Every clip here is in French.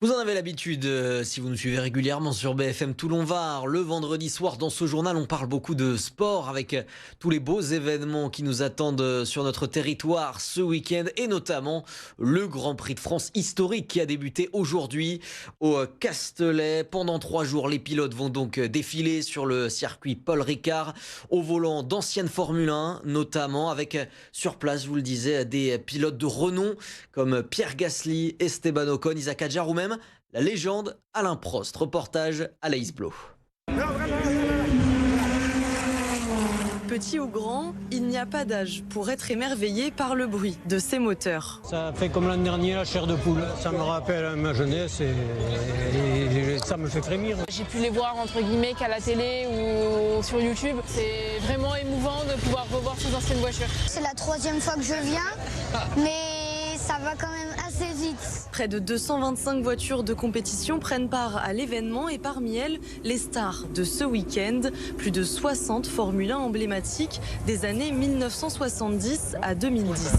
Vous en avez l'habitude, si vous nous suivez régulièrement sur BFM Toulon-Var. Le vendredi soir, dans ce journal, on parle beaucoup de sport avec tous les beaux événements qui nous attendent sur notre territoire ce week-end et notamment le Grand Prix de France historique qui a débuté aujourd'hui au Castellet. Pendant 3 jours, les pilotes vont donc défiler sur le circuit Paul Ricard au volant d'anciennes Formule 1, notamment avec sur place, je vous le disais, des pilotes de renom comme Pierre Gasly, Esteban Ocon, Isaac Hadjar ou même la légende Alain Prost. Reportage à Laïs Blo. Petit ou grand, il n'y a pas d'âge pour être émerveillé par le bruit de ces moteurs. Ça fait comme l'an dernier la chair de poule. Ça me rappelle ma jeunesse et ça me fait frémir. J'ai pu les voir entre guillemets qu'à la télé ou sur YouTube. C'est vraiment émouvant de pouvoir revoir ces anciennes voitures. C'est la 3e fois que je viens, mais ça va quand même assez vite. Près de 225 voitures de compétition prennent part à l'événement et parmi elles, les stars de ce week-end. Plus de 60 Formule 1 emblématiques des années 1970 à 2010.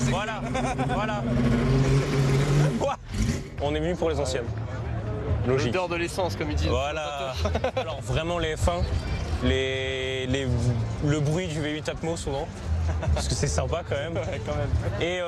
Voilà. On est venu pour les anciennes. Logique. L'odeur de l'essence, comme ils disent. Voilà. Alors vraiment les F1, le bruit du V8 Atmo souvent. Parce que c'est sympa quand même. Ouais, quand même. Et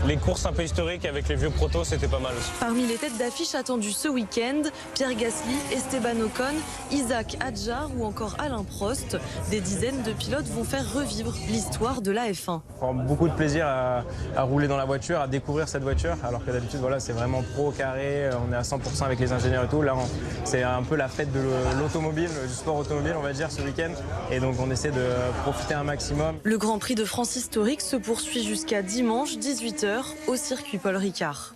les courses un peu historiques avec les vieux protos, c'était pas mal aussi. Parmi les têtes d'affiche attendues ce week-end, Pierre Gasly, Esteban Ocon, Isaac Hadjar ou encore Alain Prost. Des dizaines de pilotes vont faire revivre l'histoire de la F1. On prend beaucoup de plaisir à rouler dans la voiture, à découvrir cette voiture, alors que d'habitude voilà, c'est vraiment pro, carré, on est à 100% avec les ingénieurs et tout. Là, c'est un peu la fête de l'automobile, du sport automobile, on va dire, ce week-end. Et donc on essaie de profiter un maximum. Le Grand Prix de France historique se poursuit jusqu'à dimanche 18h au circuit Paul Ricard.